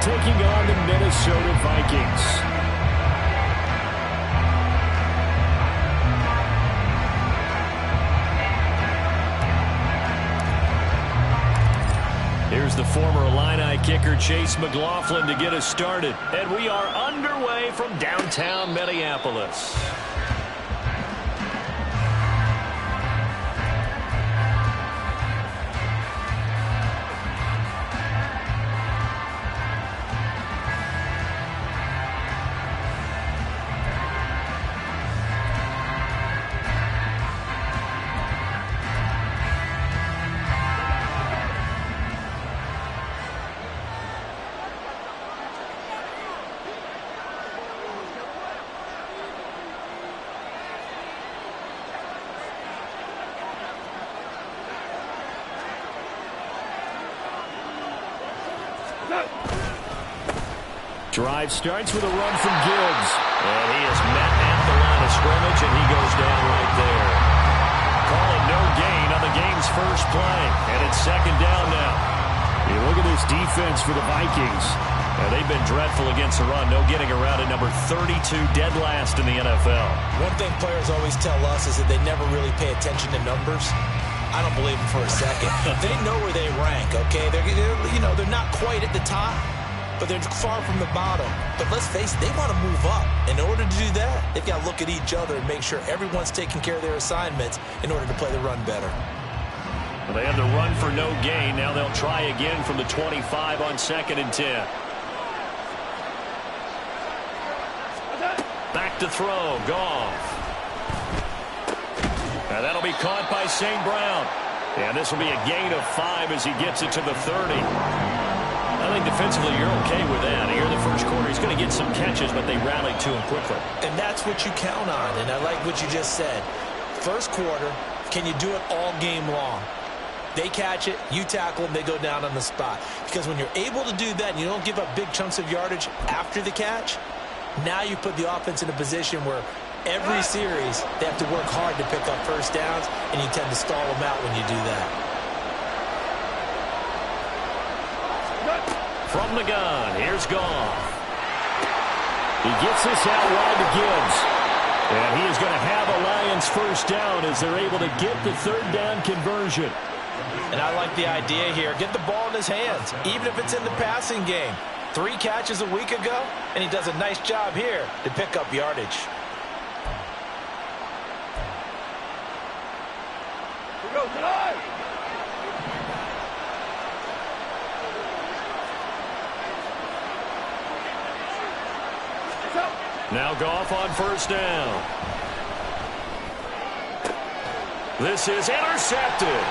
taking on the Minnesota Vikings. Here's the former Illini kicker, Chase McLaughlin, to get us started. And we are underway from downtown Minneapolis. Drive starts with a run from Gibbs. And he is met at the line of scrimmage, and he goes down right there. Calling no gain on the game's first play. And it's second down now. You look at this defense for the Vikings. They've been dreadful against the run. No getting around at number 32, dead last in the NFL. One thing players always tell us is that they never really pay attention to numbers. I don't believe them for a second. They know where they rank, okay? They're not quite at the top, but they're far from the bottom. But let's face it, they want to move up. In order to do that, they've got to look at each other and make sure everyone's taking care of their assignments in order to play the run better. Well, they had the run for no gain. Now they'll try again from the 25 on 2nd and 10. Back to throw, Goff. And that'll be caught by St. Brown. And this will be a gain of 5 as he gets it to the 30. I think defensively you're okay with that. Here in the first quarter, he's going to get some catches, but they rallied to him quickly. And that's what you count on, and I like what you just said. First quarter, can you do it all game long? They catch it, you tackle them, they go down on the spot. Because when you're able to do that and you don't give up big chunks of yardage after the catch, now you put the offense in a position where every series they have to work hard to pick up first downs, and you tend to stall them out when you do that. From the gun, here's Goff. He gets this out wide to Gibbs. And he is going to have a Lions first down as they're able to get the third down conversion. And I like the idea here. Get the ball in his hands, even if it's in the passing game. 3 catches a week ago, and he does a nice job here to pick up yardage. Here we go, tonight. Now Goff on first down. This is intercepted.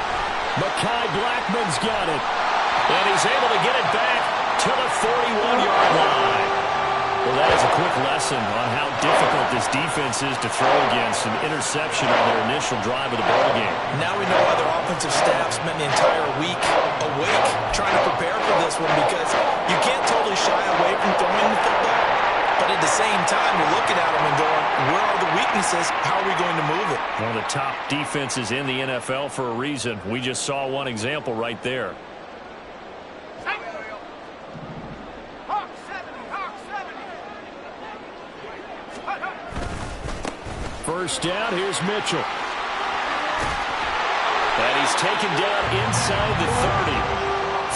Mekhi Blackman's got it. And he's able to get it back to the 41-yard line. Well, that is a quick lesson on how difficult this defense is to throw against an interception on their initial drive of the ballgame. Now we know why their offensive staff spent the entire week awake trying to prepare for this one, because you can't totally shy away from throwing the football. But at the same time, you're looking at them and going, where are the weaknesses? How are we going to move it? One of the top defenses in the NFL for a reason. We just saw one example right there. First down, here's Mitchell. And he's taken down inside the 30.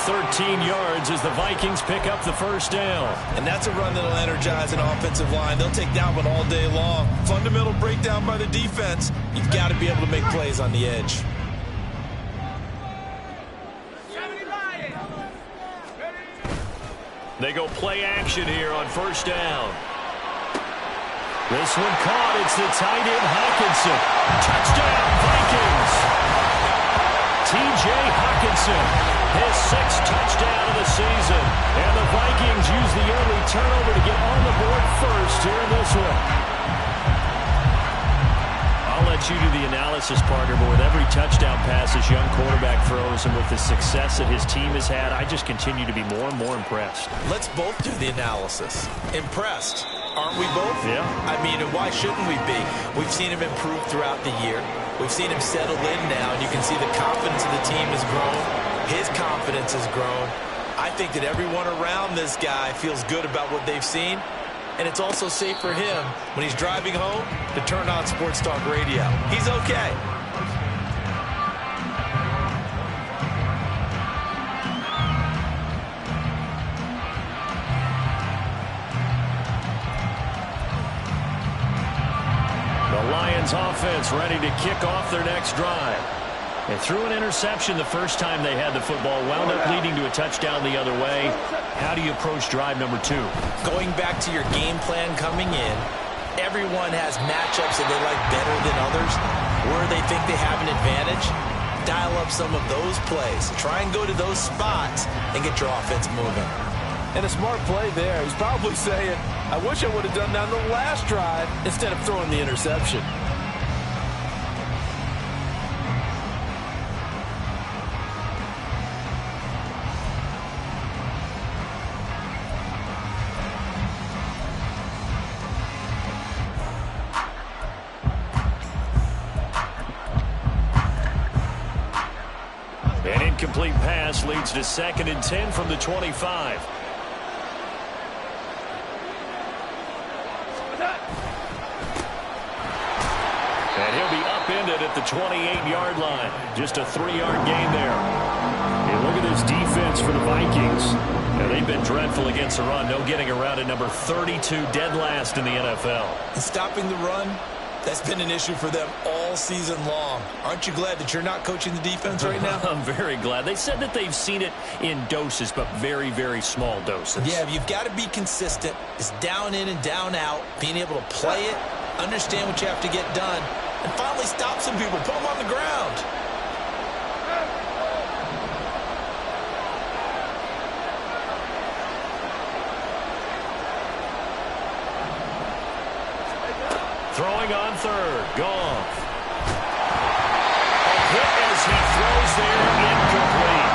13 yards as the Vikings pick up the first down. And that's a run that'll energize an offensive line. They'll take that one all day long. Fundamental breakdown by the defense. You've got to be able to make plays on the edge. They go play action here on first down. This one caught. It's the tight end Hawkinson. Touchdown, Vikings. T.J. Hawkinson, his 6th touchdown of the season. And the Vikings use the early turnover to get on the board first here in this one. I'll let you do the analysis, partner, but with every touchdown pass this young quarterback throws and with the success that his team has had, I just continue to be more and more impressed. Let's both do the analysis. Impressed. Aren't we both? Yeah. I mean, why shouldn't we be? We've seen him improve throughout the year. We've seen him settle in now, and you can see the confidence of the team has grown. His confidence has grown. I think that everyone around this guy feels good about what they've seen, and it's also safe for him when he's driving home to turn on Sports Talk Radio. He's okay. The Lions offense ready to kick off their next drive. They threw an interception the first time they had the football, wound up leading to a touchdown the other way. How do you approach drive number 2? Going back to your game plan coming in, everyone has matchups that they like better than others, where they think they have an advantage. Dial up some of those plays. Try and go to those spots and get your offense moving. And a smart play there. He's probably saying, I wish I would have done that on the last drive instead of throwing the interception. An incomplete pass leads to 2nd and 10 from the 25. And he'll be upended at the 28-yard line. Just a 3-yard gain there. And look at this defense for the Vikings. Now, they've been dreadful against the run. No getting around at number 32, dead last in the NFL. And stopping the run, that's been an issue for them all season long. Aren't you glad that you're not coaching the defense right now? I'm very glad. They said that they've seen it in doses, but very, very small doses. Yeah, you've got to be consistent. It's down in and down out, being able to play it, understand what you have to get done, and finally stop some people, put them on the ground. Throwing on 3rd. Goff. A hit as he throws there, incomplete.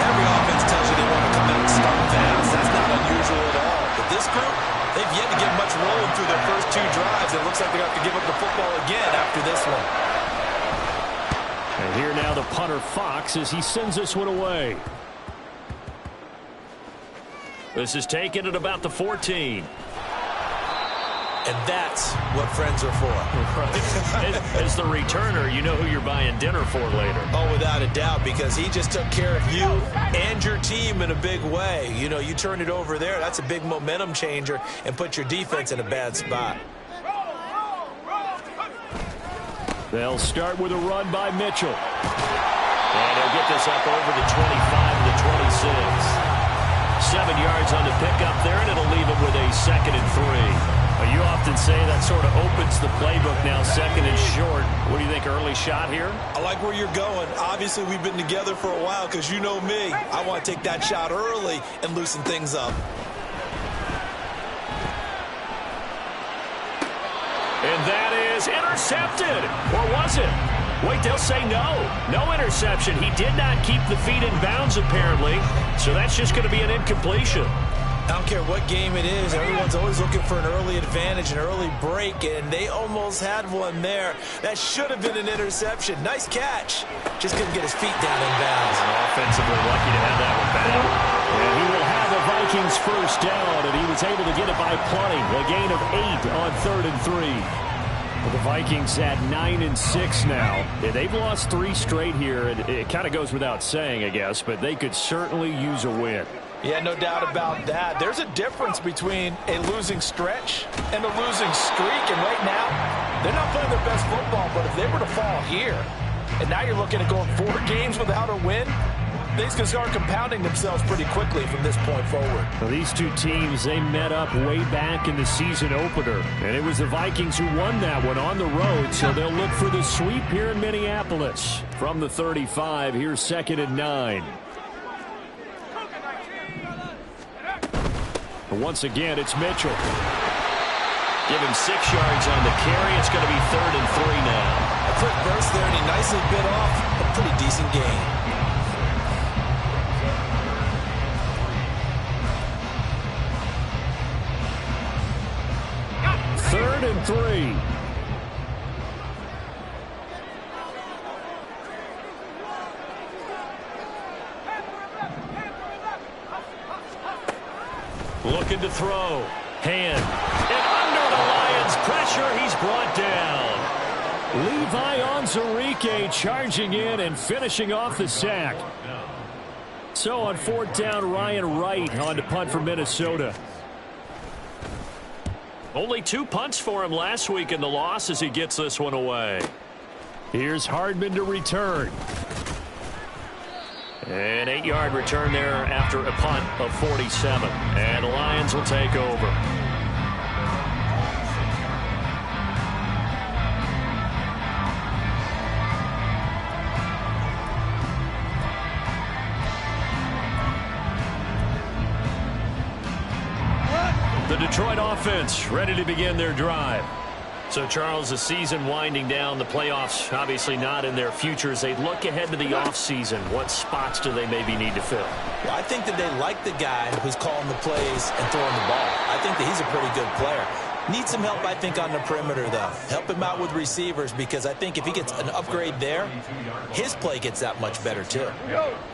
Every offense tells you they want to come out and start fast. That's not unusual at all. But this group, they've yet to get much rolling through their first 2 drives. It looks like they're going to have to give up the football again after this one. And here now the punter Fox as he sends this one away. This is taken at about the 14. And that's what friends are for. As the returner, you know who you're buying dinner for later. Oh, without a doubt, because he just took care of you and your team in a big way. You know, you turn it over there, that's a big momentum changer, and put your defense in a bad spot. They'll start with a run by Mitchell. And he'll get this up over the 25 to the 26. 7 yards on the pickup there, and it'll leave him with a 2nd and 3. Well, you often say that sort of opens the playbook now, 2nd and short. What do you think, early shot here? I like where you're going. Obviously, we've been together for a while because you know me. I want to take that shot early and loosen things up. And that is intercepted. Or was it? Wait, they'll say no. No interception. He did not keep the feet in bounds, apparently. So that's just going to be an incompletion. I don't care what game it is. Everyone's always looking for an early advantage, an early break, and they almost had one there. That should have been an interception. Nice catch. Just couldn't get his feet down in bounds. And offensively lucky to have that one back. And he will have the Vikings first down, and he was able to get it by plenty. A gain of 8 on 3rd and 3. Well, the Vikings at 9 and 6 now. Yeah, they've lost 3 straight here. It kind of goes without saying, I guess, but they could certainly use a win. Yeah, no doubt about that. There's a difference between a losing stretch and a losing streak. And right now, they're not playing their best football. But if they were to fall here, and now you're looking at going 4 games without a win, things can start compounding themselves pretty quickly from this point forward. Well, these two teams, they met up way back in the season opener. And it was the Vikings who won that one on the road. So they'll look for the sweep here in Minneapolis. From the 35, here's 2nd and 9. Once again, it's Mitchell. Give him 6 yards on the carry. It's going to be 3rd and 3 now. A quick burst there, and he nicely bit off a pretty decent gain. Third and 3. Looking to throw. Hand. And under the Lions' pressure, he's brought down. Levi Onwuzurike charging in and finishing off the sack. So on 4th down, Ryan Wright on to punt for Minnesota. Only 2 punts for him last week in the loss as he gets this one away. Here's Hardman to return. An 8-yard return there after a punt of 47. And the Lions will take over. The Detroit offense ready to begin their drive. So, Charles, the season winding down, the playoffs obviously not in their future. As they look ahead to the offseason, what spots do they maybe need to fill? Well, I think that they like the guy who's calling the plays and throwing the ball. I think that he's a pretty good player. Needs some help, I think, on the perimeter, though. Help him out with receivers, because I think if he gets an upgrade there, his play gets that much better, too.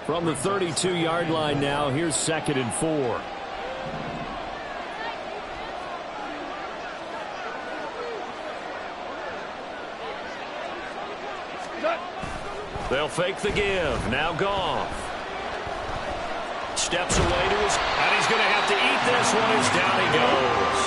From the 32-yard line now, here's 2nd and 4. They'll fake the give. Now Goff. Steps away to his... And he's going to have to eat this one as down he goes.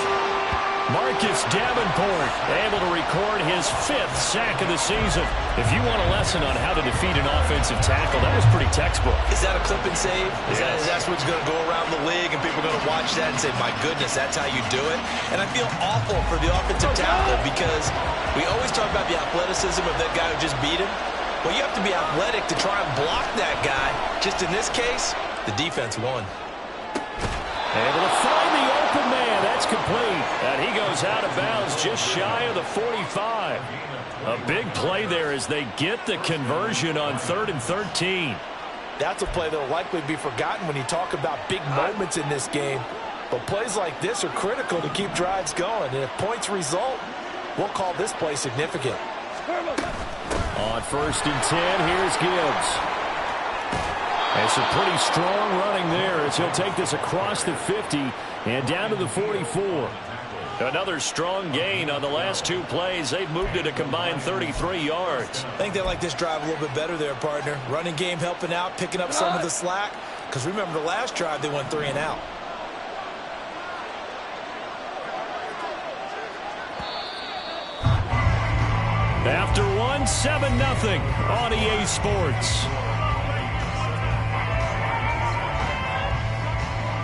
Marcus Davenport able to record his 5th sack of the season. If you want a lesson on how to defeat an offensive tackle, that was pretty textbook. Is that a clip and save? Is that what's going to go around the league and people are going to watch that and say, my goodness, that's how you do it? And I feel awful for the offensive tackle because we always talk about the athleticism of that guy who just beat him. Well, you have to be athletic to try and block that guy. Just in this case, the defense won. Able to find the open man. That's complete. And he goes out of bounds just shy of the 45. A big play there as they get the conversion on 3rd and 13. That's a play that will likely be forgotten when you talk about big moments in this game. But plays like this are critical to keep drives going. And if points result, we'll call this play significant. On 1st and 10, here's Gibbs. And some pretty strong running there as he'll take this across the 50 and down to the 44. Another strong gain on the last 2 plays. They've moved it a combined 33 yards. I think they like this drive a little bit better there, partner. Running game helping out, picking up some of the slack. Because remember the last drive, they went 3 and out. After 1, 7-0 on EA Sports.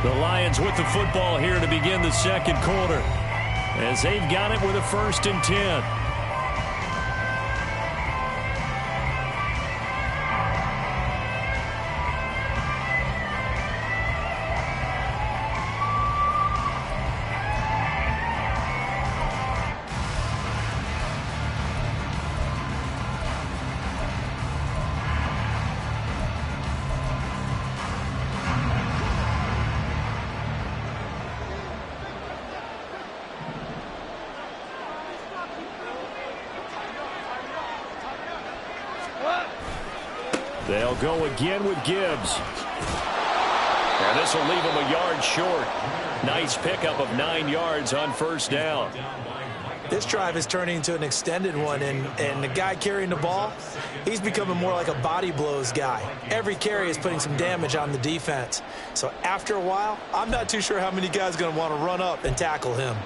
The Lions with the football here to begin the 2nd quarter, as they've got it with a 1st and 10. They'll go again with Gibbs. And this will leave him a yard short. Nice pickup of 9 yards on 1st down. This drive is turning into an extended one, and the guy carrying the ball, he's becoming more like a body blows guy. Every carry is putting some damage on the defense. So after a while, I'm not too sure how many guys are going to want to run up and tackle him.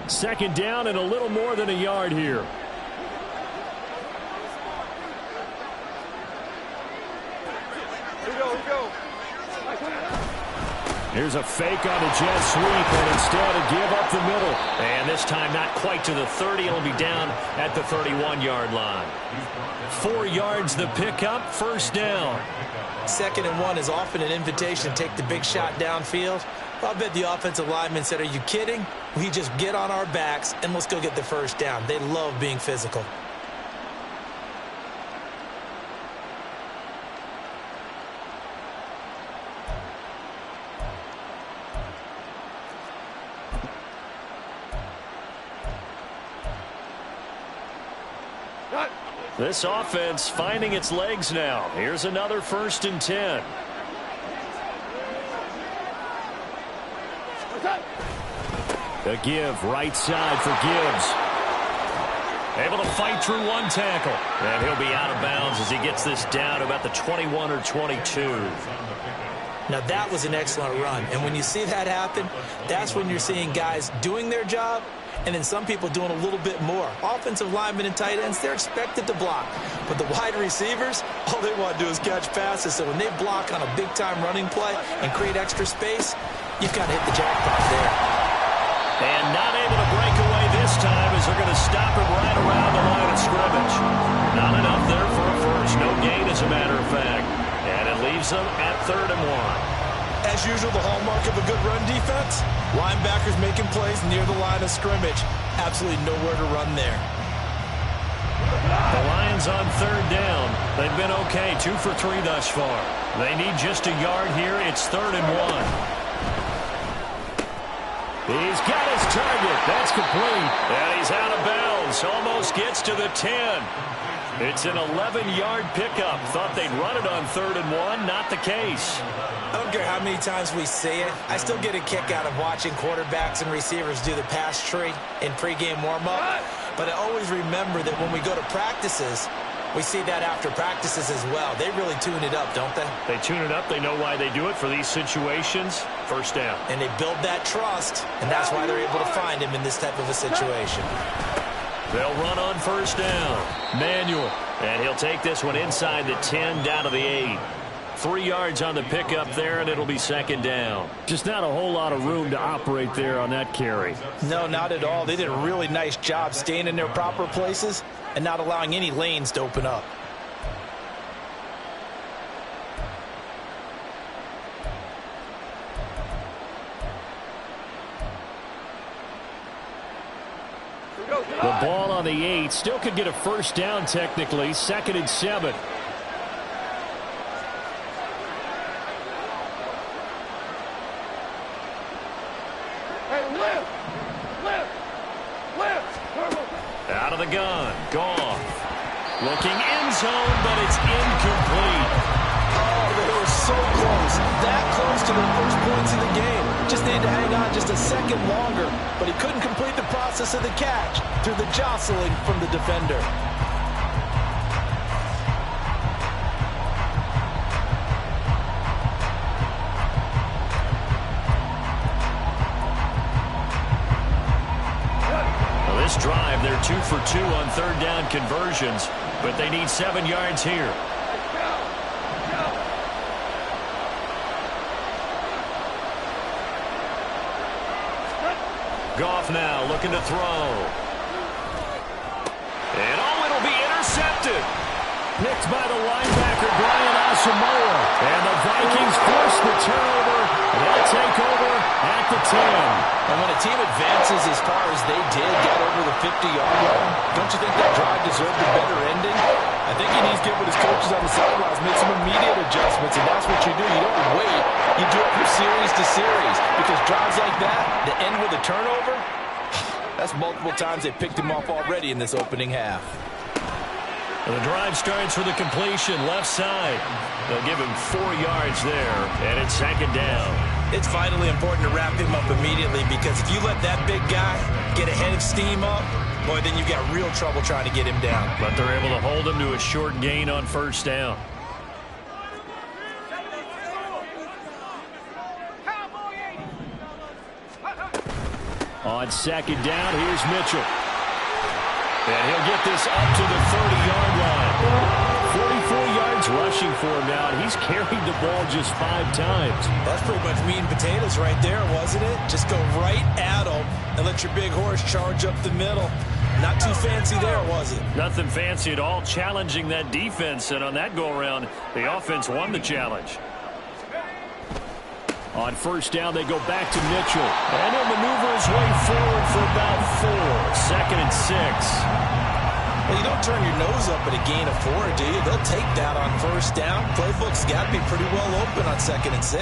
Second down and a little more than a yard here. Here's a fake on a jet sweep, and instead a give up the middle. And this time not quite to the 30. It'll be down at the 31-yard line. 4 yards the pickup, 1st down. 2nd and 1 is often an invitation to take the big shot downfield. I bet the offensive lineman said, are you kidding? We just get on our backs and let's go get the 1st down. They love being physical. This offense finding its legs now. Here's another 1st and 10. The give right side for Gibbs. Able to fight through one tackle. And he'll be out of bounds as he gets this down about the 21 or 22. Now that was an excellent run. And when you see that happen, that's when you're seeing guys doing their job and then some people doing a little bit more. Offensive linemen and tight ends, they're expected to block. But the wide receivers, all they want to do is catch passes. So when they block on a big-time running play and create extra space, you've got to hit the jackpot there. And not able to break away this time as they're going to stop him right around the line of scrimmage. Not enough there for a first. No gain, as a matter of fact. And it leaves them at 3rd and 1. As usual, the hallmark of a good run defense, linebackers making plays near the line of scrimmage. Absolutely nowhere to run there. The Lions on 3rd down. They've been okay, 2 for 3 thus far. They need just a yard here. It's 3rd and 1. He's got his target. That's complete. And he's out of bounds. Almost gets to the 10. It's an 11-yard pickup. Thought they'd run it on 3rd and 1. Not the case. I don't care how many times we say it. I still get a kick out of watching quarterbacks and receivers do the pass tree in pregame warm-up. But I always remember that when we go to practices, we see that after practices as well. They really tune it up, don't they? They tune it up. They know why they do it for these situations. 1st down. And they build that trust, and that's why they're able to find him in this type of a situation. They'll run on 1st down. Manuel. And he'll take this one inside the 10 down to the 8. 3 yards on the pickup there, and it'll be 2nd down. Just not a whole lot of room to operate there on that carry. No, not at all. They did a really nice job staying in their proper places and not allowing any lanes to open up. The ball on the 8. Still could get a 1st down technically. 2nd and 7. Out of the gun. Goff. Looking end zone, but it's incomplete. Oh, they were so close. That close to their first points in the game. Just needed to hang on just a second longer, but he couldn't complete the process of the catch through the jostling from the defender. This drive, they're 2 for 2 on 3rd down conversions, but they need 7 yards here. Goff now looking to throw. And it'll be intercepted. Nicked by the linebacker, Brian Asamoah. And the Vikings force the turnover. They'll take over at the 10. And when a team advances as far as they did, get over the 50-yard line, don't you think that drive deserved a better ending? I think he needs to get with his coaches on the sidelines, make some immediate adjustments, and that's what you do. You don't wait. You do it from series to series, because drives like that, to end with a turnover, that's multiple times they picked him off already in this opening half. The drive starts with a completion left side. They'll give him 4 yards there, and it's 2nd down. It's vitally important to wrap him up immediately, because if you let that big guy get ahead of steam up, boy, then you've got real trouble trying to get him down. But they're able to hold him to a short gain on 1st down. On 2nd down, here's Mitchell. And he'll get this up to the 30-yard line. 44 yards rushing for him now, and he's carried the ball just 5 times. That's pretty much meat and potatoes right there, wasn't it? Just go right at him and let your big horse charge up the middle. Not too fancy there, was it? Nothing fancy at all, challenging that defense, and on that go-around, the offense won the challenge. On 1st down, they go back to Mitchell. And he'll maneuver his way forward for about 4. 2nd and 6. Well, you don't turn your nose up at a gain of 4, do you? They'll take that on 1st down. Playbook's got to be pretty well open on 2nd and 6.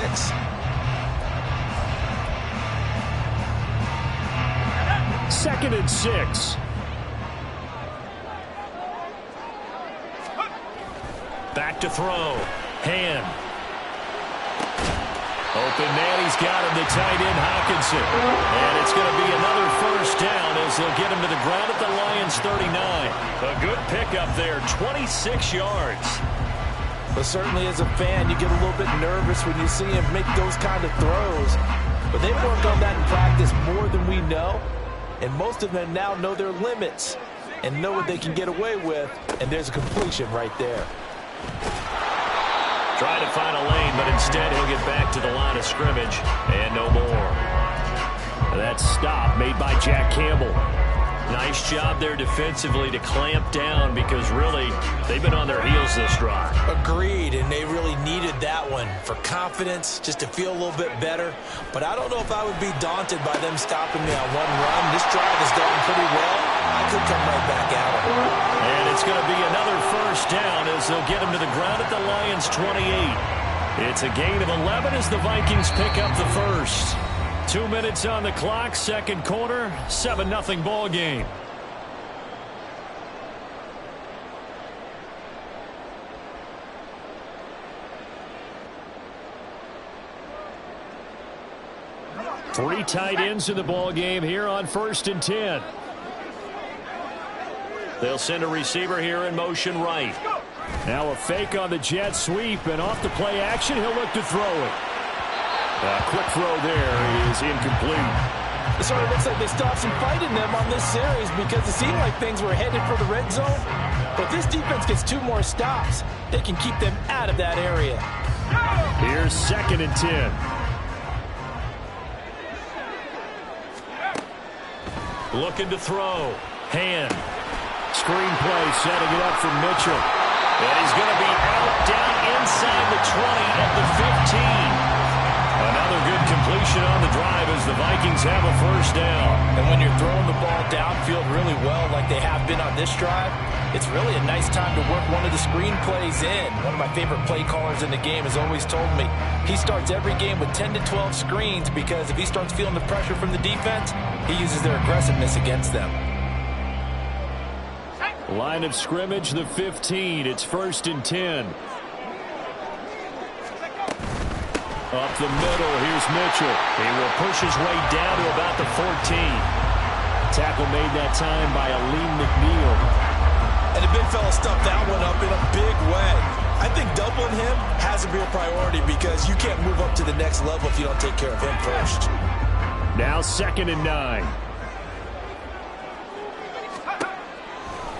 2nd and 6. Back to throw. Hand. Open man, he's got him, the tight end, Hockenson. And it's going to be another first down as they'll get him to the ground at the Lions' 39. A good pickup there, 26 yards. But certainly as a fan, you get a little bit nervous when you see him make those kind of throws. But they've worked on that in practice more than we know. And most of them now know their limits and know what they can get away with. And there's a completion right there. Trying to find a lane, but instead he'll get back to the line of scrimmage, and no more. That stop made by Jack Campbell. Nice job there defensively to clamp down because really they've been on their heels this drive. Agreed, and they really needed that one for confidence, just to feel a little bit better. But I don't know if I would be daunted by them stopping me on one run. This drive has gone pretty well. I could come right back at it. And it's going to be another first down as they'll get him to the ground at the Lions' 28. It's a gain of 11 as the Vikings pick up the first. 2 minutes on the clock, second quarter, 7-0 ball game. Three tight ends in the ball game here on 1st and 10. They'll send a receiver here in motion right. Now a fake on the jet sweep, and off the play action, he'll look to throw it. A quick throw there is incomplete. It sort of looks like they stopped some fight in them on this series because it seemed like things were headed for the red zone. But if this defense gets 2 more stops, they can keep them out of that area. Here's 2nd and 10. Looking to throw. Hand. Screenplay setting it up for Mitchell. And he's going to be out down inside the 20 at the 15. Another good completion on the drive as the Vikings have a first down. And when you're throwing the ball downfield really well like they have been on this drive, it's really a nice time to work one of the screen plays in. One of my favorite play callers in the game has always told me he starts every game with 10 to 12 screens because if he starts feeling the pressure from the defense, he uses their aggressiveness against them. Line of scrimmage, the 15. It's 1st and 10. Up the middle, here's Mitchell. He will push his way down to about the 14. Tackle made that time by Aleem McNeil. And the big fella stuffed that one up in a big way. I think doubling him has to be a priority because you can't move up to the next level if you don't take care of him first. Now 2nd and 9.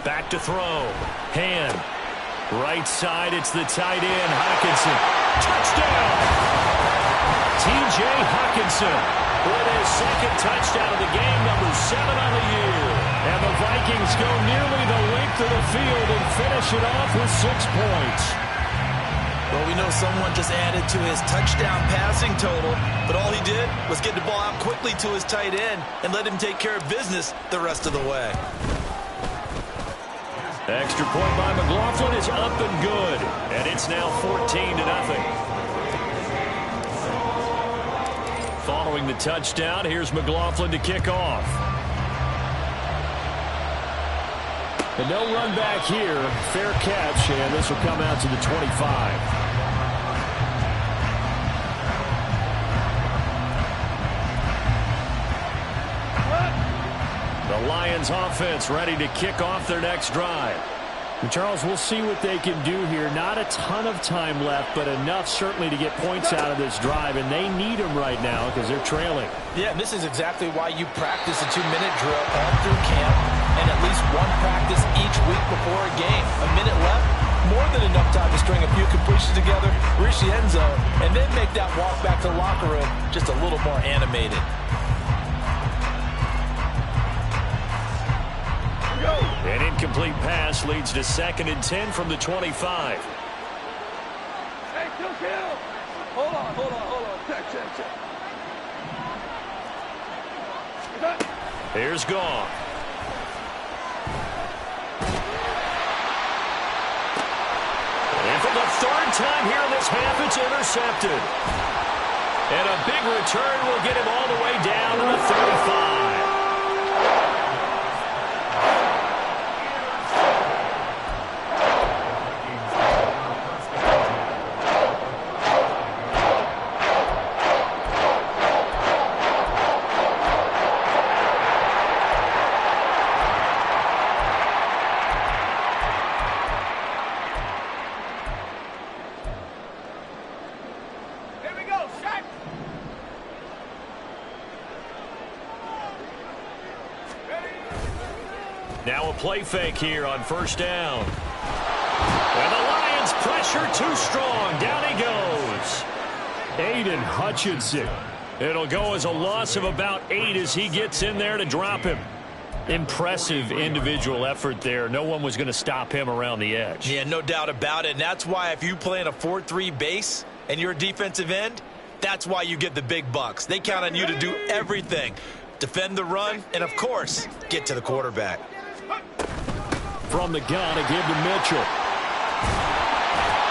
Back to throw. Hand. Right side, it's the tight end, Hockenson. Touchdown! T.J. Hockenson with his 2nd touchdown of the game, number 7 on the year. And the Vikings go nearly the length of the field and finish it off with 6 points. Well, we know someone just added to his touchdown passing total, but all he did was get the ball out quickly to his tight end and let him take care of business the rest of the way. Extra point by McLaughlin is up and good, and it's now 14-0. Following the touchdown, here's McLaughlin to kick off. And no run back here. Fair catch, and this will come out to the 25. The Lions offense ready to kick off their next drive. And Charles, we'll see what they can do here. Not a ton of time left, but enough certainly to get points out of this drive, and they need them right now because they're trailing. Yeah, and this is exactly why you practice a 2-minute drill all through camp and at least one practice each week before a game. A minute left, more than enough time to string a few completions together, reach the end zone, and then make that walk back to the locker room just a little more animated. An incomplete pass leads to 2nd and 10 from the 25. Hey, kill. Hold on. Check. Here's Goff. And for the 3rd time here in this half, it's intercepted. And a big return will get him all the way down to the 35. Now a play fake here on first down. And the Lions pressure too strong. Down he goes. Aiden Hutchinson. It'll go as a loss of about 8 as he gets in there to drop him. Impressive individual effort there. No one was going to stop him around the edge. Yeah, no doubt about it. And that's why if you play in a 4-3 base and you're a defensive end, that's why you get the big bucks. They count on you to do everything. Defend the run and, of course, get to the quarterback. From the gun, a give to Mitchell.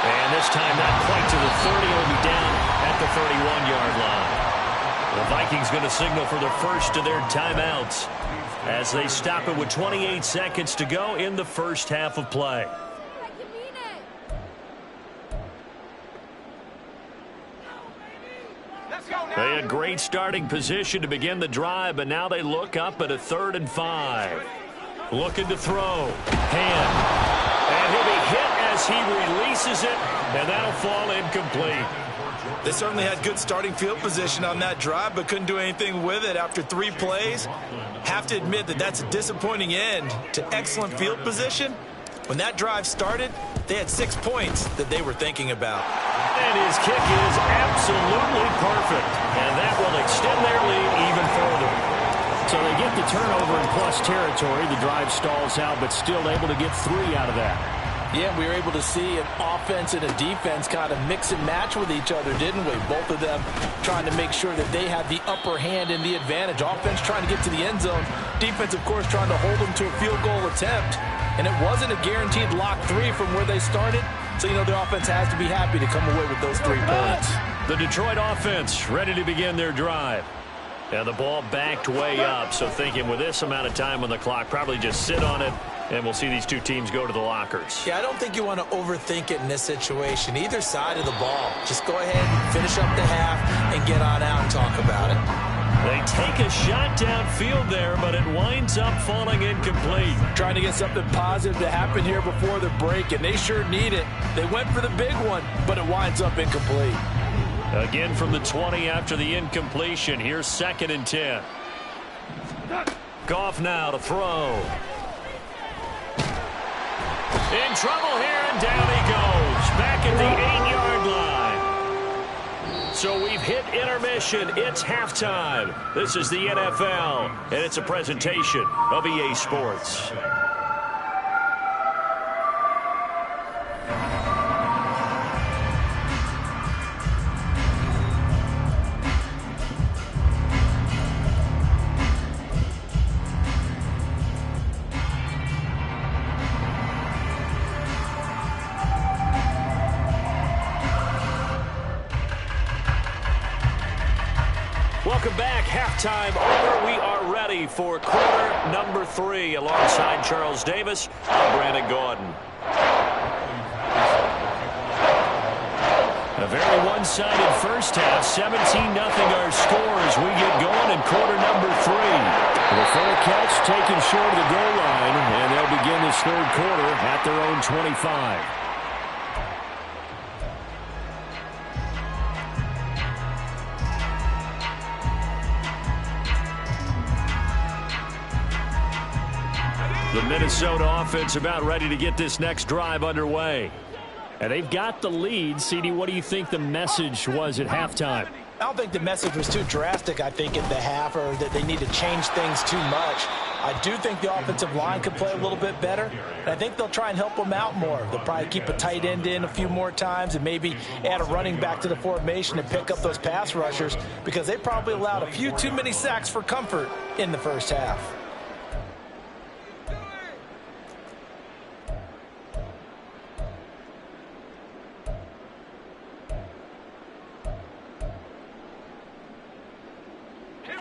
And this time not quite to the 30. He'll be down at the 31-yard line. The Vikings going to signal for the first of their timeouts as they stop it with 28 seconds to go in the first half of play. They had great starting position to begin the drive, but now they look up at a 3rd and 5. Looking to throw. Hand. And he'll be hit as he releases it, and that'll fall incomplete. They certainly had good starting field position on that drive, but couldn't do anything with it after 3 plays. Have to admit that that's a disappointing end to excellent field position. When that drive started, they had 6 points that they were thinking about. And his kick is absolutely perfect, and that will extend their lead even further. So they get the turnover in plus territory. The drive stalls out, but still able to get 3 out of that. Yeah, we were able to see an offense and a defense kind of mix and match with each other, didn't we? Both of them trying to make sure that they had the upper hand and the advantage. Offense trying to get to the end zone. Defense, of course, trying to hold them to a field goal attempt. And it wasn't a guaranteed lock 3 from where they started. So, you know, the offense has to be happy to come away with those 3 points. The Detroit offense ready to begin their drive. And the ball backed way up. So thinking with this amount of time on the clock, probably just sit on it. And we'll see these two teams go to the lockers. Yeah, I don't think you want to overthink it in this situation. Either side of the ball. Just go ahead and finish up the half and get on out and talk about it. They take a shot downfield there, but it winds up falling incomplete. Trying to get something positive to happen here before the break, and they sure need it. They went for the big one, but it winds up incomplete. Again from the 20 after the incompletion. Here's 2nd and 10. Goff now to throw. In trouble here, and down he goes. Back at the 8-yard line. So we've hit intermission. It's halftime. This is the NFL, and it's a presentation of EA Sports. Welcome back. Halftime over. We are ready for quarter number 3. Alongside Charles Davis, I'm Brandon Gaudin. A very one-sided first half. 17-0 our score as we get going in quarter number 3. The full catch taken short of the goal line, and they'll begin this 3rd quarter at their own 25. The Minnesota offense about ready to get this next drive underway. And they've got the lead. CD, what do you think the message was at halftime? I don't think the message was too drastic, I think, at the half, or that they need to change things too much. I do think the offensive line could play a little bit better, and I think they'll try and help them out more. They'll probably keep a tight end in a few more times and maybe add a running back to the formation and pick up those pass rushers, because they probably allowed a few too many sacks for comfort in the first half.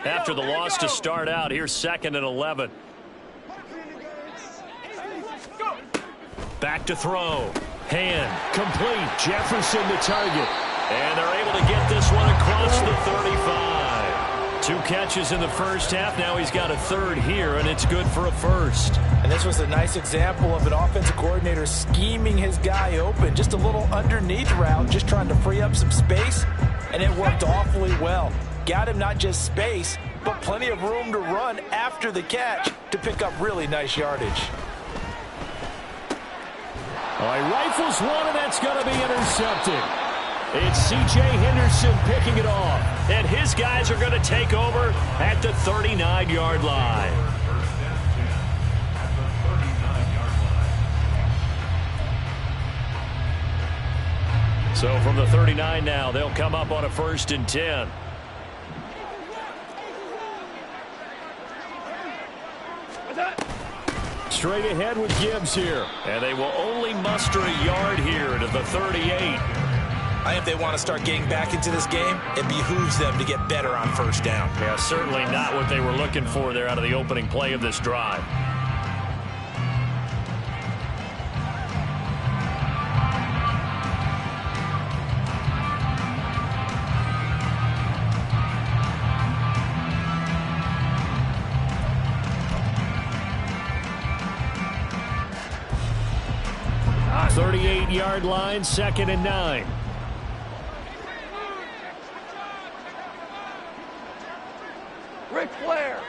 After the loss to start out, here's 2nd and 11. Back to throw. Hand. Complete. Jefferson the target. And they're able to get this one across the 35. 2 catches in the first half. Now he's got a 3rd here, and it's good for a 1st. And this was a nice example of an offensive coordinator scheming his guy open. Just a little underneath route, just trying to free up some space, and it worked awfully well. Got him not just space, but plenty of room to run after the catch to pick up really nice yardage. All right, rifles one, and that's going to be intercepted. It's C.J. Henderson picking it off. And his guys are going to take over at the 39-yard line. So from the 39 now, they'll come up on a 1st and 10. Straight ahead with Gibbs here. And they will only muster a yard here to the 38. I think if they want to start getting back into this game, it behooves them to get better on 1st down. Yeah, certainly not what they were looking for there out of the opening play of this drive. Yard line, 2nd and 9. Ric Flair.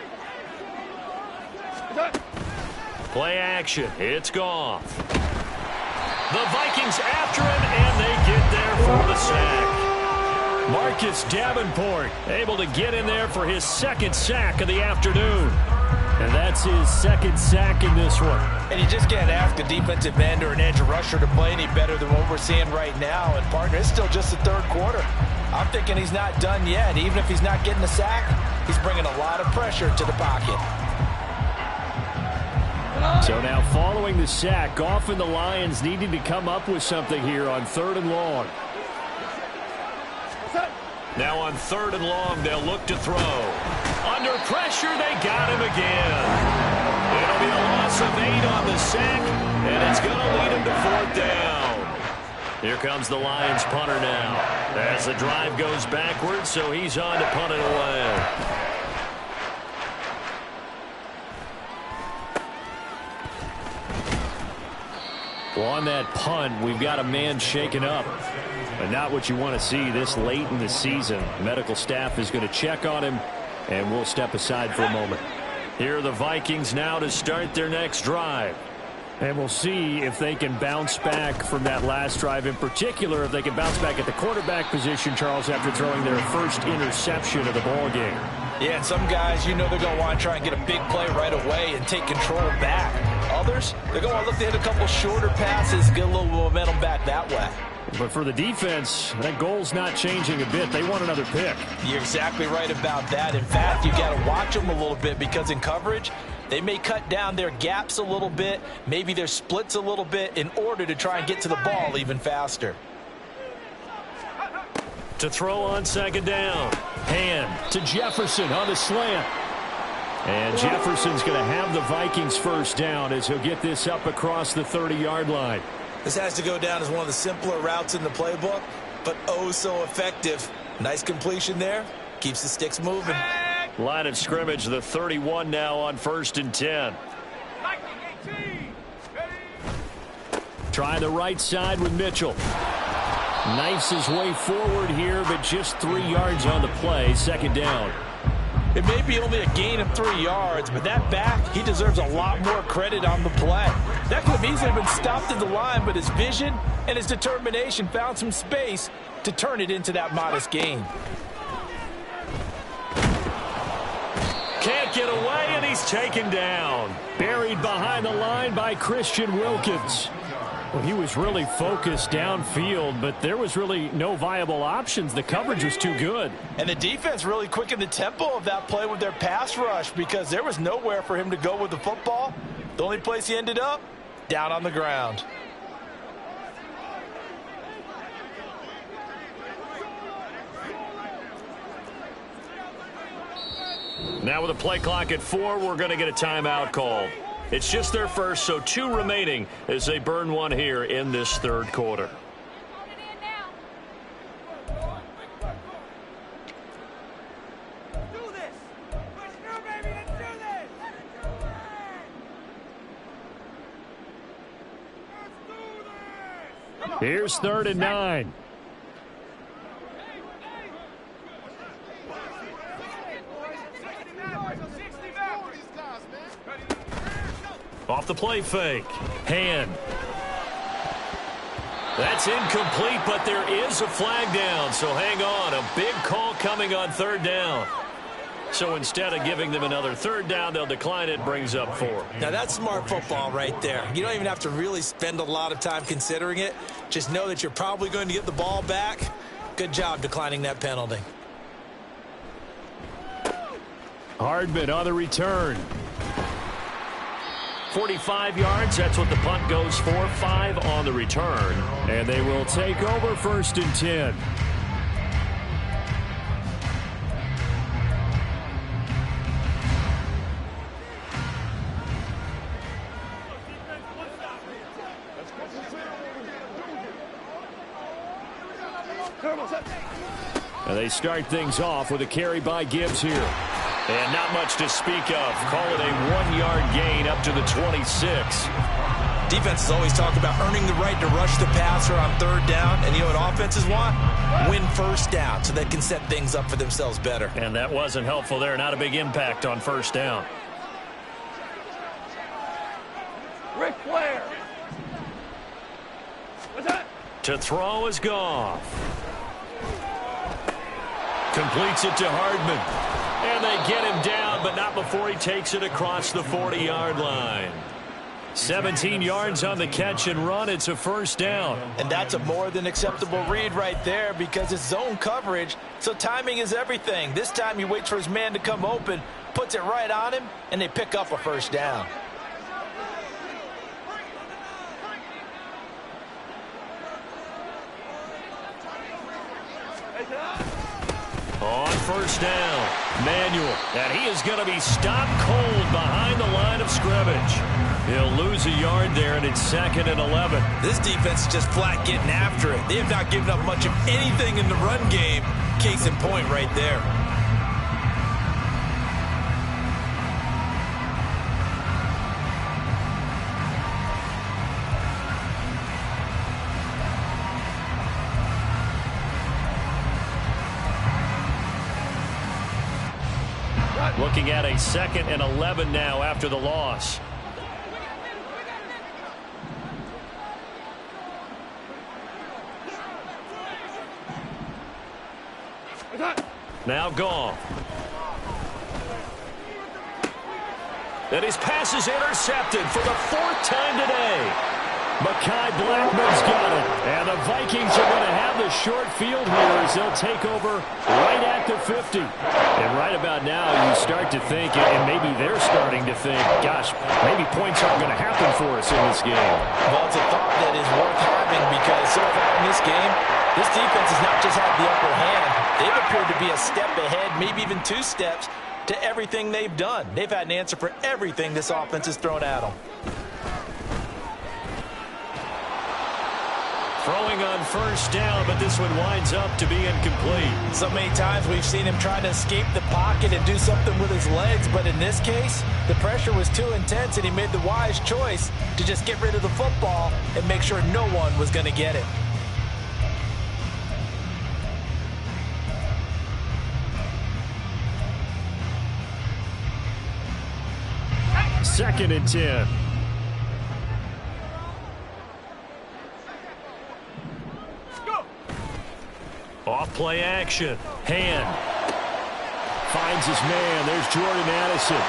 Play action. It's Goff. The Vikings after him, and they get there for the sack. Marcus Davenport able to get in there for his 2nd sack of the afternoon. And that's his 2nd sack in this one. And you just can't ask a defensive end or an edge rusher to play any better than what we're seeing right now. And, partner, it's still just the 3rd quarter. I'm thinking he's not done yet. Even if he's not getting the sack, he's bringing a lot of pressure to the pocket. So now following the sack, Goff and the Lions needing to come up with something here on 3rd and long. Now on 3rd and long, they'll look to throw. Under pressure, they got him again. It'll be a loss of 8 on the sack, and it's going to lead him to 4th down. Here comes the Lions punter now. As the drive goes backwards, so he's on to punt it away. Well, on that punt, we've got a man shaken up. But not what you want to see this late in the season. Medical staff is going to check on him, and we'll step aside for a moment. Here are the Vikings now to start their next drive. And we'll see if they can bounce back from that last drive. In particular, if they can bounce back at the quarterback position, Charles, after throwing their first interception of the ball game. Yeah, and some guys, you know they're going to want to try and get a big play right away and take control back. Others, they're going to look to hit a couple shorter passes, get a little momentum back that way. But for the defense, that goal's not changing a bit. They want another pick. You're exactly right about that. In fact, you got to watch them a little bit because in coverage, they may cut down their gaps a little bit, maybe their splits a little bit in order to try and get to the ball even faster. To throw on 2nd down. Hand to Jefferson on the slant. And Jefferson's going to have the Vikings 1st down as he'll get this up across the 30-yard line. This has to go down as one of the simpler routes in the playbook, but oh so effective. Nice completion there. Keeps the sticks moving. Line of scrimmage, the 31 now on 1st and 10. Try the right side with Mitchell. Knifes his way forward here, but just 3 yards on the play. 2nd down. It may be only a gain of 3 yards, but that back, he deserves a lot more credit on the play. That could have easily been stopped at the line, but his vision and his determination found some space to turn it into that modest gain. Can't get away, and he's taken down. Buried behind the line by Christian Wilkins. Well, he was really focused downfield, but there was really no viable options. The coverage was too good. And the defense really quickened the tempo of that play with their pass rush because there was nowhere for him to go with the football. The only place he ended up, down on the ground. Now with a play clock at 4, we're going to get a timeout called. It's just their first, so 2 remaining as they burn one here in this 3rd quarter. Here's 3rd and 9. Off the play fake. Hand. That's incomplete, but there is a flag down, so hang on. A big call coming on third down. So instead of giving them another third down, they'll decline it, brings up 4. Now, that's smart football right there. You don't even have to really spend a lot of time considering it. Just know that you're probably going to get the ball back. Good job declining that penalty. Hardman on the return. 45 yards, that's what the punt goes for. 5 on the return. And they will take over 1st and 10. And they start things off with a carry by Gibbs here. And not much to speak of. Call it a 1-yard gain up to the 26. Defenses always talk about earning the right to rush the passer on third down. And you know what offenses want? Win first down so they can set things up for themselves better. And that wasn't helpful there. Not a big impact on first down. Ric Flair. What's that? To throw is Goff. Completes it to Hardman. And they get him down, but not before he takes it across the 40-yard line. 17 yards on the catch and run. It's a first down. And that's a more than acceptable read right there because it's zone coverage, so timing is everything. This time he waits for his man to come open, puts it right on him, and they pick up a first down. On first down, Manuel, and he is going to be stopped cold behind the line of scrimmage. He'll lose a yard there, and it's 2nd and 11. This defense is just flat getting after it. They have not given up much of anything in the run game. Case in point right there. Looking at a 2nd and 11 now after the loss. Now Goff. And his pass is intercepted for the 4th time today. Mekhi Blackman's got it. And the Vikings are going to have the short field here as they'll take over right at the 50. And right about now, you start to think, and maybe they're starting to think, gosh, maybe points aren't going to happen for us in this game. Well, it's a thought that is worth having because so far in this game, this defense has not just had the upper hand. They've appeared to be a step ahead, maybe even 2 steps, to everything they've done. They've had an answer for everything this offense has thrown at them. Throwing on first down, but this one winds up to be incomplete. So many times we've seen him try to escape the pocket and do something with his legs, but in this case, the pressure was too intense and he made the wise choice to just get rid of the football and make sure no one was going to get it. Second and 10. Off play action. Hand. Finds his man. There's Jordan Addison.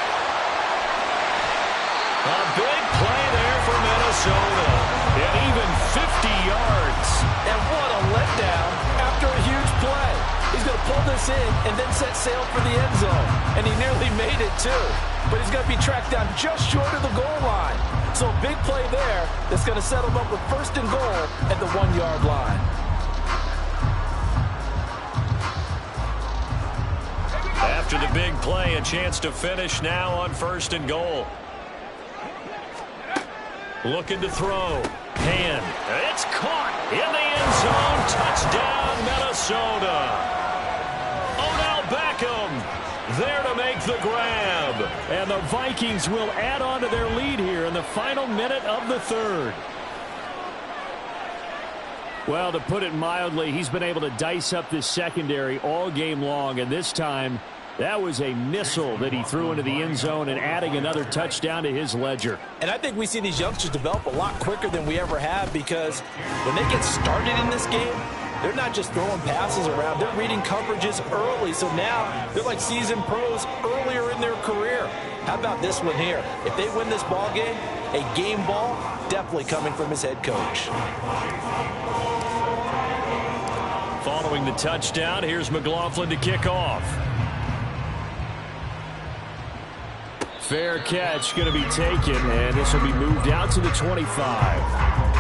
A big play there for Minnesota. And even 50 yards. And what a letdown after a huge play. He's going to pull this in and then set sail for the end zone. And he nearly made it too. But he's going to be tracked down just short of the goal line. So a big play there that's going to settle him up with 1st and goal at the 1-yard line. After the big play, a chance to finish now on 1st and goal. Looking to throw. Hand. It's caught in the end zone. Touchdown, Minnesota. Odell Beckham there to make the grab. And the Vikings will add on to their lead here in the final minute of the 3rd. Well, to put it mildly, he's been able to dice up this secondary all game long, and this time That was a missile that he threw into the end zone and adding another touchdown to his ledger. And I think we see these youngsters develop a lot quicker than we ever have, because when they get started in this game, they're not just throwing passes around. They're reading coverages early. So now they're like seasoned pros earlier in their career. How about this one here? If they win this ball game, a game ball definitely coming from his head coach. Following the touchdown, here's McLaughlin to kick off. Fair catch going to be taken, and this will be moved out to the 25.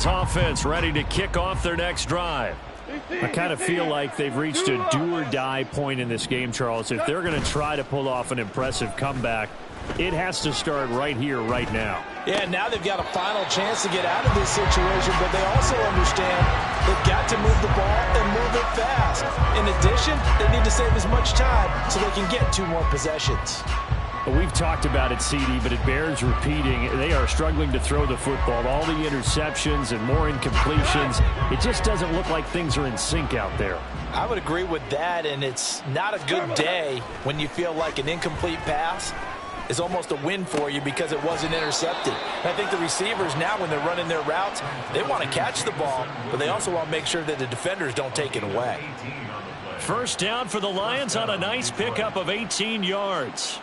Offense ready to kick off their next drive. I kind of feel like they've reached a do-or-die point in this game, Charles. If they're going to try to pull off an impressive comeback, it has to start right here, right now. Yeah, now they've got a final chance to get out of this situation, but they also understand they've got to move the ball and move it fast. In addition, they need to save as much time so they can get 2 more possessions. We've talked about it, CD, but it bears repeating. They are struggling to throw the football. All the interceptions and more incompletions. It just doesn't look like things are in sync out there. I would agree with that, and it's not a good day when you feel like an incomplete pass is almost a win for you because it wasn't intercepted. And I think the receivers now, when they're running their routes, they want to catch the ball, but they also want to make sure that the defenders don't take it away. First down for the Lions on a nice pickup of 18 yards.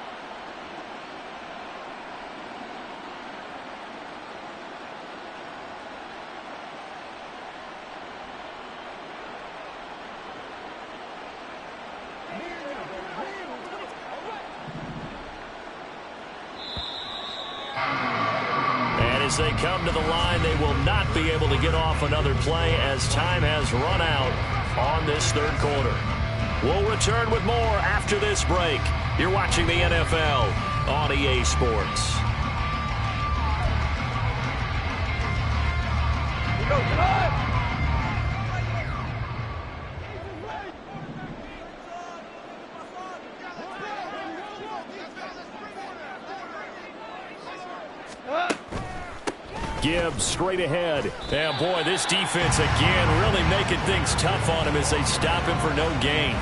As they come to the line, they will not be able to get off another play as time has run out on this third quarter. We'll return with more after this break. You're watching the NFL on EA Sports. Gibbs straight ahead. And boy, this defense again really making things tough on him as they stop him for no gain.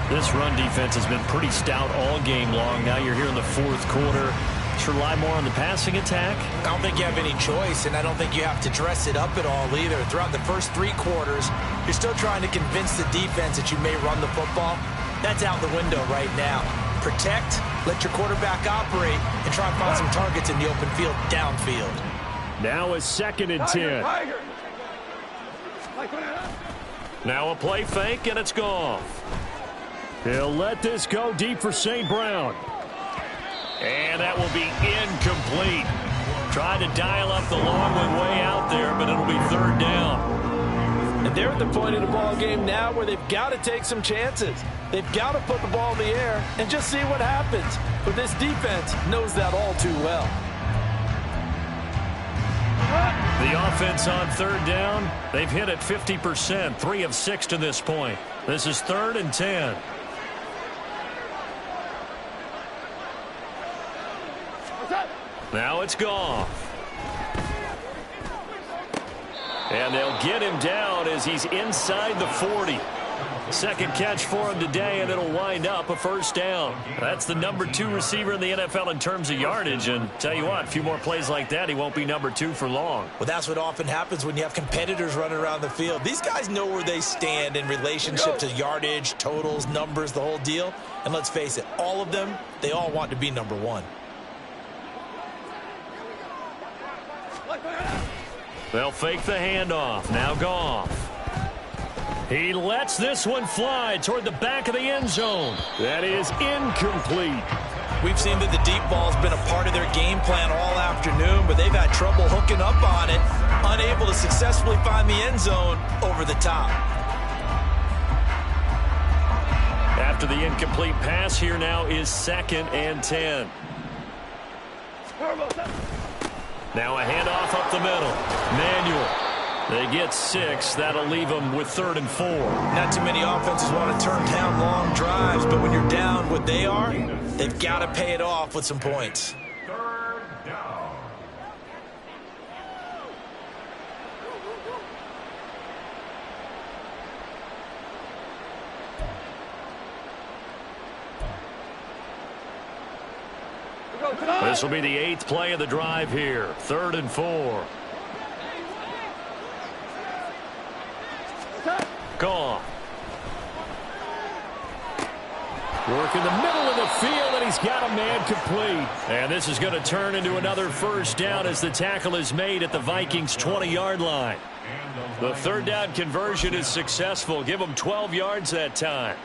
This run defense has been pretty stout all game long. Now you're here in the fourth quarter. Should rely more on the passing attack? I don't think you have any choice, and I don't think you have to dress it up at all either. Throughout the first 3 quarters, you're still trying to convince the defense that you may run the football. That's out the window right now. Protect, let your quarterback operate, and try and find some targets in the open field downfield. Now a 2nd and 10. Now a play fake, and it's gone. He'll let this go deep for St. Brown. And that will be incomplete. Tried to dial up the long one way out there, but it'll be 3rd down. And they're at the point of the ball game now where they've got to take some chances. They've got to put the ball in the air and just see what happens. But this defense knows that all too well. The offense on 3rd down, they've hit it 50%, 3 of 6 to this point. This is 3rd and 10. Now it's Goff. And they'll get him down as he's inside the 40. 2nd catch for him today, and it'll wind up a 1st down. That's the number 2 receiver in the NFL in terms of yardage, and tell you what, a few more plays like that, he won't be number 2 for long. Well, that's what often happens when you have competitors running around the field. These guys know where they stand in relationship to yardage, totals, numbers, the whole deal. And let's face it, all of them, they all want to be number 1. They'll fake the handoff. Now Goff. He lets this one fly toward the back of the end zone. That is incomplete. We've seen that the deep ball has been a part of their game plan all afternoon, but they've had trouble hooking up on it, unable to successfully find the end zone over the top. After the incomplete pass, here now is 2nd and 10. Now a handoff up the middle. Manuel. They get 6. That'll leave them with 3rd and 4. Not too many offenses want to turn down long drives, but when you're down what they are, they've got to pay it off with some points. This will be the 8th play of the drive here. 3rd and 4. Gone. Work in the middle of the field, and he's got a man complete. And this is going to turn into another first down as the tackle is made at the Vikings' 20-yard line. The 3rd down conversion is successful. Give them 12 yards that time.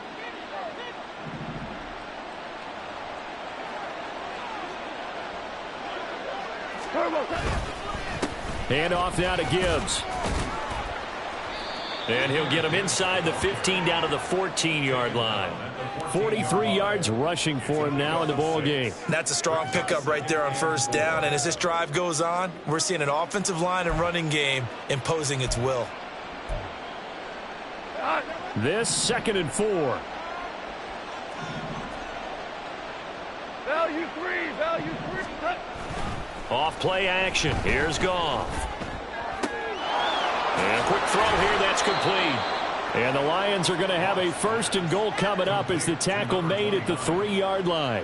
Hand off now to Gibbs. And he'll get him inside the 15 down to the 14-yard line. 43 yards rushing for him now in the ball game. That's a strong pickup right there on first down. And as this drive goes on, we're seeing an offensive line and running game imposing its will. This 2nd and 4. Value 3, value 3. Off play action. Here's Goff. And a quick throw here. That's complete. And the Lions are going to have a 1st and goal coming up as the tackle made at the 3-yard line.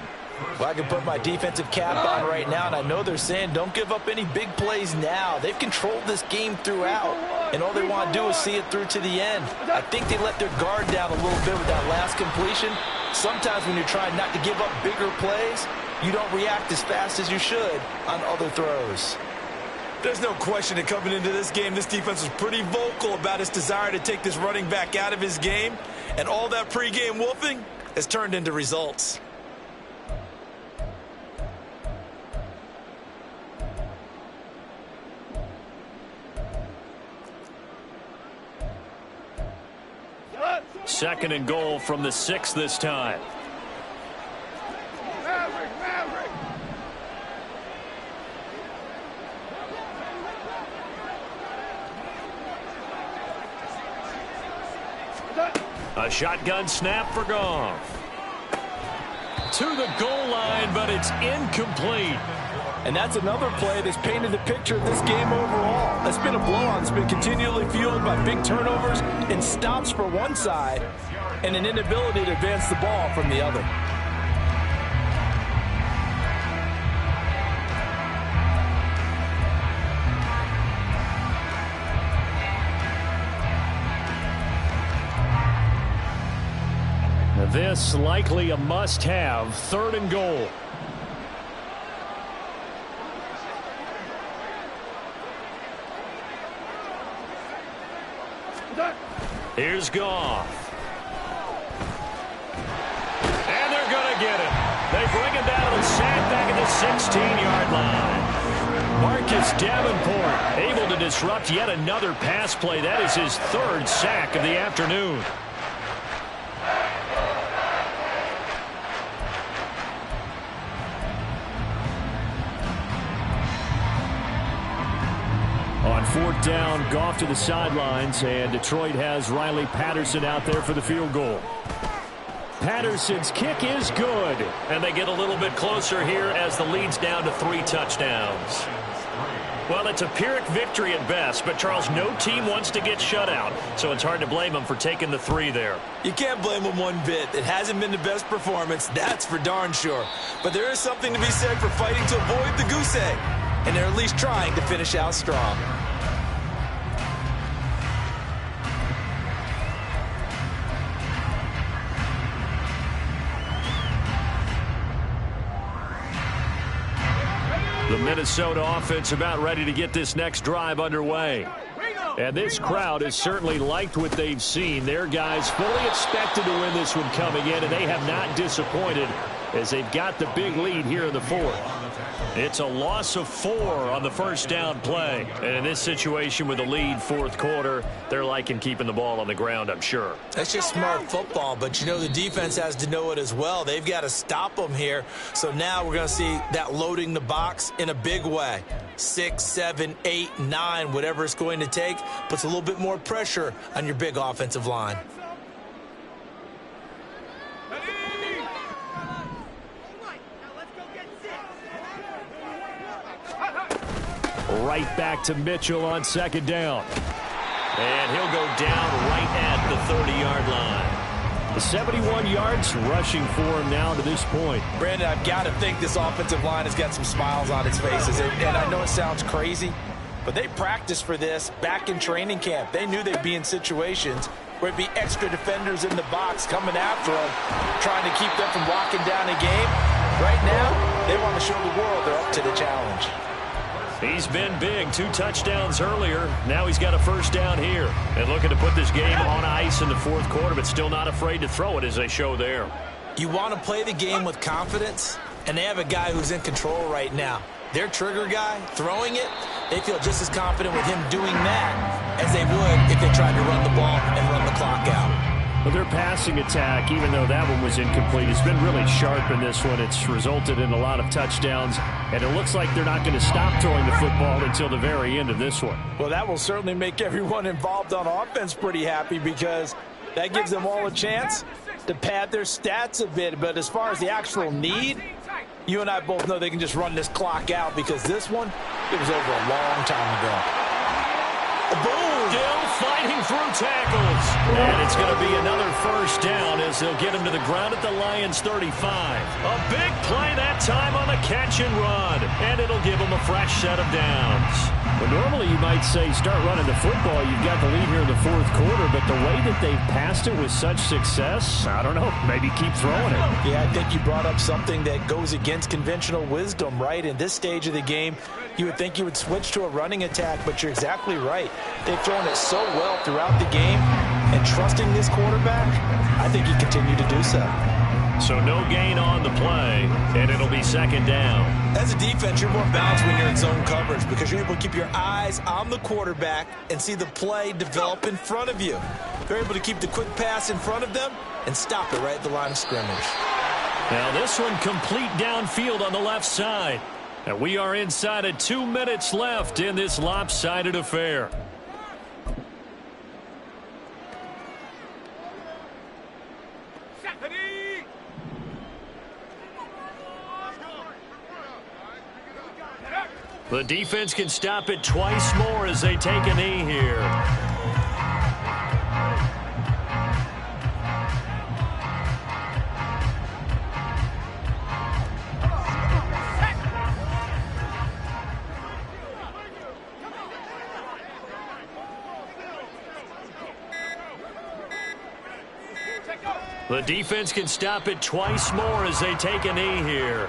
Well, I can put my defensive cap on right now, and I know they're saying don't give up any big plays now. They've controlled this game throughout, and all they want to do is see it through to the end. I think they let their guard down a little bit with that last completion. Sometimes when you're trying not to give up bigger plays, you don't react as fast as you should on other throws. There's no question that coming into this game, this defense was pretty vocal about its desire to take this running back out of his game, and all that pregame wolfing has turned into results. Second and goal from the 6 this time. Maverick. A shotgun snap for Goff. To the goal line, but it's incomplete. And that's another play that's painted the picture of this game overall. It's been a blowout. It's been continually fueled by big turnovers and stops for one side and an inability to advance the ball from the other. This likely a must-have. 3rd and goal. Here's Goff. And they're going to get it. They bring him down to the sack back at the 16-yard line. Marcus Davenport able to disrupt yet another pass play. That is his 3rd sack of the afternoon. On 4th down, Goff to the sidelines, and Detroit has Riley Patterson out there for the field goal. Patterson's kick is good, and they get a little bit closer here as the lead's down to 3 touchdowns. Well, it's a Pyrrhic victory at best, but Charles, no team wants to get shut out, so it's hard to blame them for taking the 3 there. You can't blame them one bit. It hasn't been the best performance, that's for darn sure. But there is something to be said for fighting to avoid the goose egg, and they're at least trying to finish out strong. The Minnesota offense about ready to get this next drive underway. And this crowd has certainly liked what they've seen. Their guys fully expected to win this one coming in, and they have not disappointed as they've got the big lead here in the 4th. It's a loss of 4 on the 1st down play. And in this situation with the lead 4th quarter, they're liking keeping the ball on the ground, I'm sure. That's just smart football, but you know the defense has to know it as well. They've got to stop them here. So now we're going to see that loading the box in a big way. 6, 7, 8, 9, whatever it's going to take, puts a little bit more pressure on your big offensive line. Right back to Mitchell on second down. And he'll go down right at the 30-yard line. 71 yards rushing for him now to this point. Brandon, I've got to think this offensive line has got some smiles on its faces. And I know it sounds crazy, but they practiced for this back in training camp. They knew they'd be in situations where it'd be extra defenders in the box coming after them, trying to keep them from locking down a game. Right now, they want to show the world they're up to the challenge. He's been big. 2 touchdowns earlier. Now he's got a first down here. And looking to put this game on ice in the fourth quarter, but still not afraid to throw it as they show there. You want to play the game with confidence, and they have a guy who's in control right now. Their trigger guy, throwing it, they feel just as confident with him doing that as they would if they tried to run the ball and run the clock out. But their passing attack, even though that one was incomplete, has been really sharp in this one. It's resulted in a lot of touchdowns, and it looks like they're not going to stop throwing the football until the very end of this one. Well, that will certainly make everyone involved on offense pretty happy because that gives them all a chance to pad their stats a bit. But as far as the actual need, you and I both know they can just run this clock out because this one, it was over a long time ago. Boom! Still fighting through tackles. And it's going to be another first down as they'll get him to the ground at the Lions' 35. A big play that time on the catch and run. And it'll give them a fresh set of downs. Well, normally you might say start running the football. You've got the lead here in the fourth quarter. But the way that they've passed it with such success, I don't know, maybe keep throwing it. Yeah, I think you brought up something that goes against conventional wisdom, right? In this stage of the game, you would think you would switch to a running attack, but you're exactly right. They've thrown it so well throughout the game, and trusting this quarterback, I think he continued to do so. So no gain on the play, and it'll be second down. As a defense, you're more balanced when you're in zone coverage because you're able to keep your eyes on the quarterback and see the play develop in front of you. They're able to keep the quick pass in front of them and stop it right at the line of scrimmage. Now this one complete downfield on the left side. And we are inside of 2 minutes left in this lopsided affair. The defense can stop it twice more as they take a knee here. The defense can stop it twice more as they take a knee here.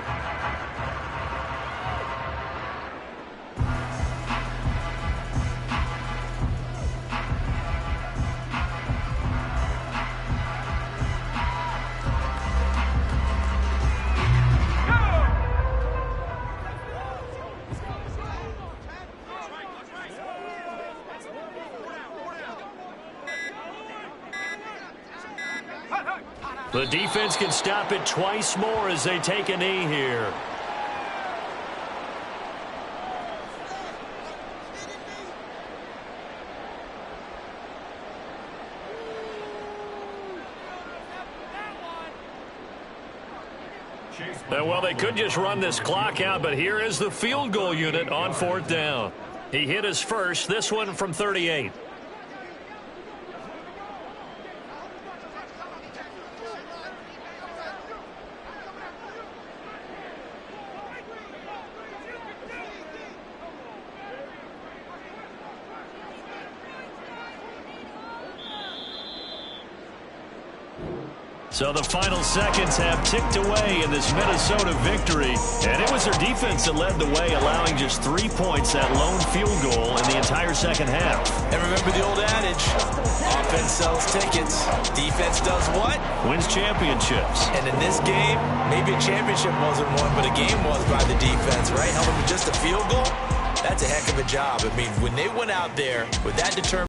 The defense can stop it twice more as they take a knee here. Well, they could just run this clock out, but here is the field goal unit on fourth down. He hit his first, this one from 38. So the final seconds have ticked away in this Minnesota victory. And it was their defense that led the way, allowing just 3 points, that lone field goal in the entire second half. And remember the old adage, offense sells tickets. Defense does what? Wins championships. And in this game, maybe a championship wasn't won, but a game was by the defense, right? Held them to just a field goal. That's a heck of a job. I mean, when they went out there with that determination,